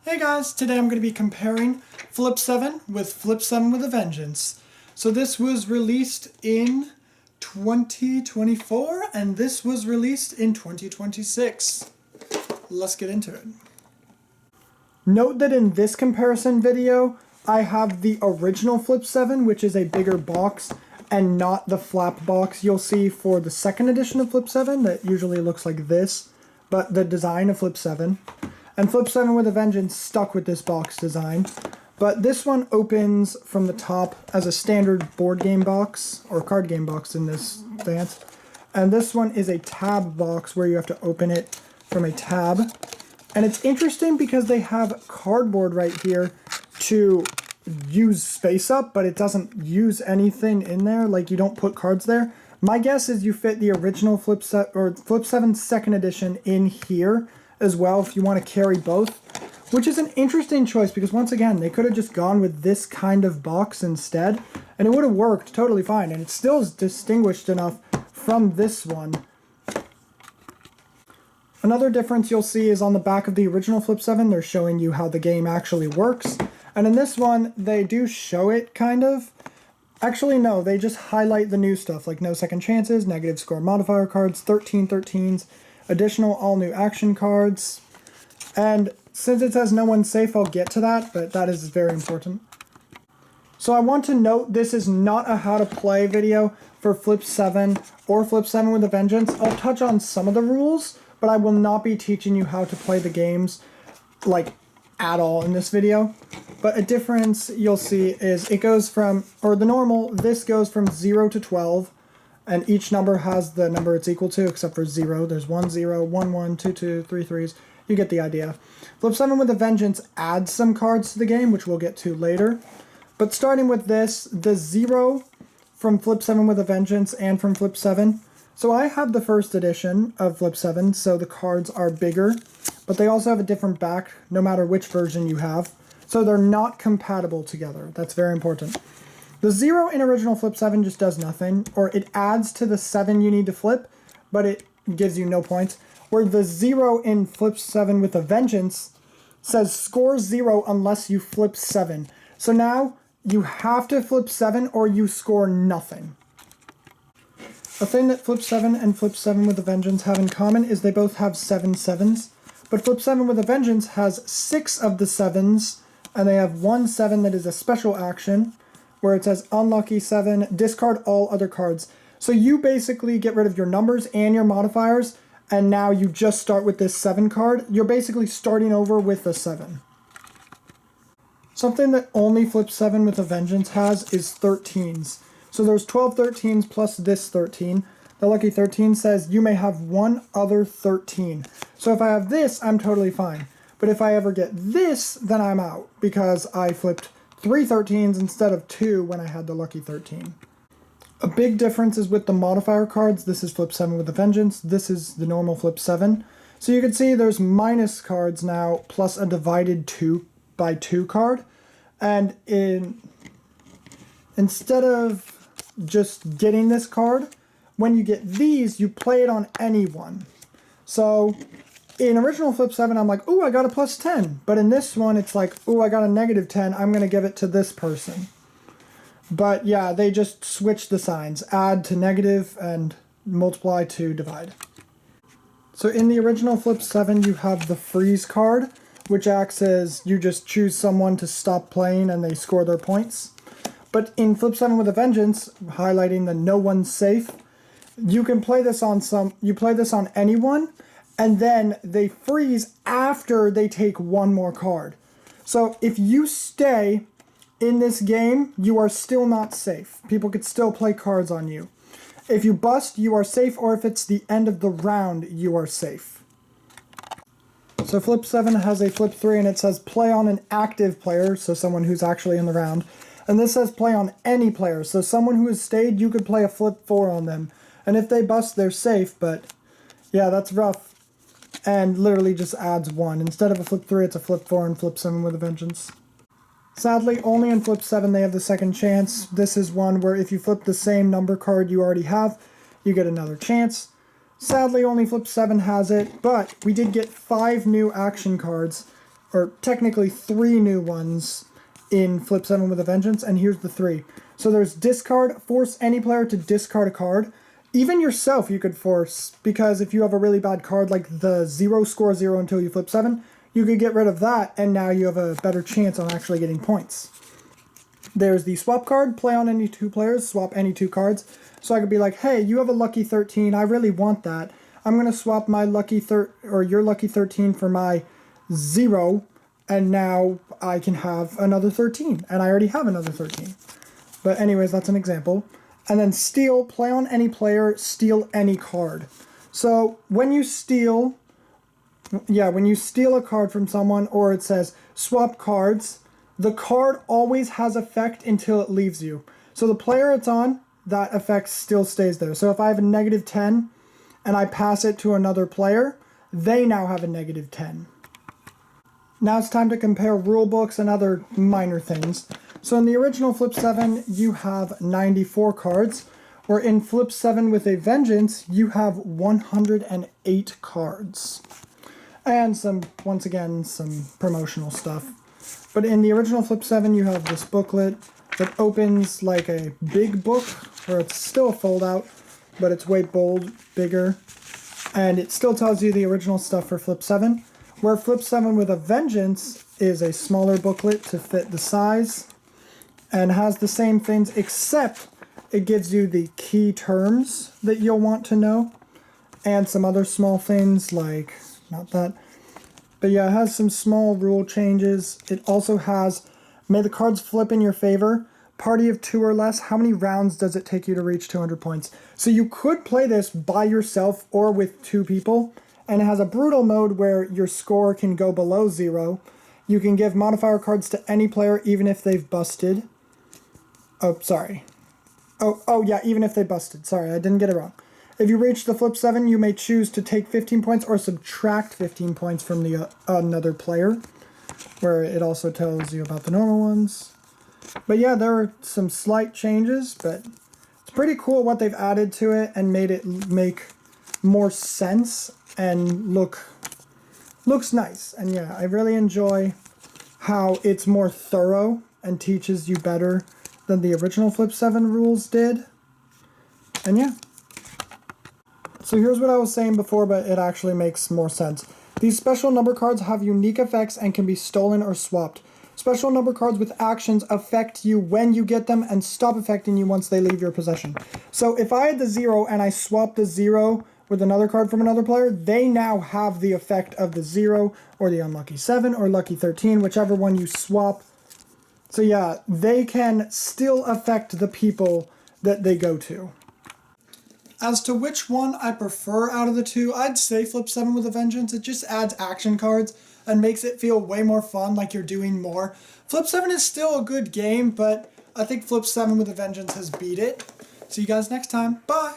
Hey guys, today I'm going to be comparing Flip 7 with Flip 7 with a Vengeance. So this was released in 2024 and this was released in 2026. Let's get into it. Note that in this comparison video, I have the original Flip 7, which is a bigger box, and not the flap box you'll see for the second edition of Flip 7 that usually looks like this, but the design of Flip 7. And Flip 7 with a Vengeance stuck with this box design. But this one opens from the top as a standard board game box, or card game box in this stance. And this one is a tab box where you have to open it from a tab. And it's interesting because they have cardboard right here to use space up, but it doesn't use anything in there, like you don't put cards there. My guess is you fit the original Flip 7 second edition in here as well if you want to carry both, which is an interesting choice because once again they could have just gone with this kind of box instead and it would have worked totally fine, and it still is distinguished enough from this one. Another difference you'll see is on the back of the original Flip 7 they're showing you how the game actually works, and in this one they do show it kind of. Actually no, they just highlight the new stuff like no second chances, negative score modifier cards, 13-13s, additional all-new action cards, and since it says no one's safe, I'll get to that, but that is very important. So I want to note this is not a how to play video for Flip 7 or Flip 7 with a Vengeance. I'll touch on some of the rules, but I will not be teaching you how to play the games, like, at all in this video. But a difference you'll see is it goes from, or the normal, this goes from 0 to 12, and each number has the number it's equal to, except for 0. There's 1, 0, 1, 1, 2, 2, 3, 3s. You get the idea. Flip 7 with a Vengeance adds some cards to the game, which we'll get to later. But starting with this, the 0 from Flip 7 with a Vengeance and from Flip 7. So I have the first edition of Flip 7, so the cards are bigger, but they also have a different back, no matter which version you have. So they're not compatible together. That's very important. The 0 in original Flip 7 just does nothing, or it adds to the 7 you need to flip, but it gives you no points. Where the 0 in Flip 7 with a Vengeance says score 0 unless you flip 7. So now you have to flip 7 or you score nothing. A thing that Flip 7 and Flip 7 with a Vengeance have in common is they both have 7 7s, but Flip 7 with a Vengeance has 6 of the 7s, and they have 1 7 that is a special action, where it says unlucky 7, discard all other cards. So you basically get rid of your numbers and your modifiers, and now you just start with this 7 card. You're basically starting over with a 7. Something that only Flip 7 with a Vengeance has is 13s. So there's 12 13s plus this 13. The lucky 13 says you may have one other 13. So if I have this, I'm totally fine. But if I ever get this, then I'm out, because I flipped 3 13s instead of 2 when I had the lucky 13. A big difference is with the modifier cards. This is Flip 7 with a Vengeance. This is the normal Flip 7. So you can see there's minus cards now, plus a divided 2 by 2 card. And instead of just getting this card, when you get these, you play it on anyone. So in original Flip 7, I'm like, ooh, I got a plus 10. But in this one, it's like, ooh, I got a negative 10. I'm going to give it to this person. But yeah, they just switch the signs. Add to negative and multiply to divide. So in the original Flip 7, you have the freeze card, which acts as you just choose someone to stop playing and they score their points. But in Flip 7 with a Vengeance, highlighting the no one's safe, you can play this on anyone, and then they freeze after they take one more card. So if you stay in this game, you are still not safe. People could still play cards on you. If you bust, you are safe, or if it's the end of the round, you are safe. So Flip 7 has a Flip 3, and it says play on an active player, so someone who's actually in the round. And this says play on any player, so someone who has stayed, you could play a Flip 4 on them. And if they bust, they're safe, but yeah, that's rough. And literally just adds 1. Instead of a Flip 3, it's a Flip 4 and Flip 7 with a Vengeance. Sadly, only in Flip 7 they have the second chance. This is one where if you flip the same number card you already have, you get another chance. Sadly, only Flip 7 has it, but we did get 5 new action cards or technically 3 new ones in Flip 7 with a Vengeance, and here's the 3. So there's discard, force any player to discard a card. Even yourself you could force, because if you have a really bad card like the 0 score 0 until you flip 7, you could get rid of that, and now you have a better chance on actually getting points. There's the swap card, play on any 2 players, swap any 2 cards. So I could be like, hey, you have a lucky 13, I really want that. I'm going to swap my lucky your lucky 13 for my 0, and now I can have another 13, and I already have another 13. But anyways, that's an example. And then steal, play on any player, steal any card. So when you steal a card from someone, or it says swap cards, the card always has effect until it leaves you. So the player it's on, that effect still stays there. So if I have a -10 and I pass it to another player, they now have a -10. Now it's time to compare rule books and other minor things. So in the original Flip 7, you have 94 cards, where in Flip 7 with a Vengeance, you have 108 cards. And once again, some promotional stuff. But in the original Flip 7, you have this booklet that opens like a big book, where it's still a fold-out, but it's way bigger. And it still tells you the original stuff for Flip 7, where Flip 7 with a Vengeance is a smaller booklet to fit the size, and has the same things, except it gives you the key terms that you'll want to know, and some other small things like, not that, but yeah, it has some small rule changes. It also has, may the cards flip in your favor, party of 2 or less, how many rounds does it take you to reach 200 points? So you could play this by yourself or with 2 people, and it has a brutal mode where your score can go below 0. You can give modifier cards to any player even if they've busted. Oh, sorry. Oh yeah, even if they busted. Sorry, I didn't get it wrong. If you reach the Flip 7, you may choose to take 15 points or subtract 15 points from the another player, where it also tells you about the normal ones. But yeah, there are some slight changes, but it's pretty cool what they've added to it and made it make more sense and looks nice. And yeah, I really enjoy how it's more thorough and teaches you better than the original Flip 7 rules did. And yeah. So here's what I was saying before, but it actually makes more sense. These special number cards have unique effects and can be stolen or swapped. Special number cards with actions affect you when you get them and stop affecting you once they leave your possession. So if I had the 0 and I swapped the 0 with another card from another player, they now have the effect of the 0 or the unlucky 7 or lucky 13, whichever one you swap. So yeah, they can still affect the people that they go to. As to which one I prefer out of the 2, I'd say Flip 7 with a Vengeance. It just adds action cards and makes it feel way more fun, like you're doing more. Flip 7 is still a good game, but I think Flip 7 with a Vengeance has beat it. See you guys next time. Bye!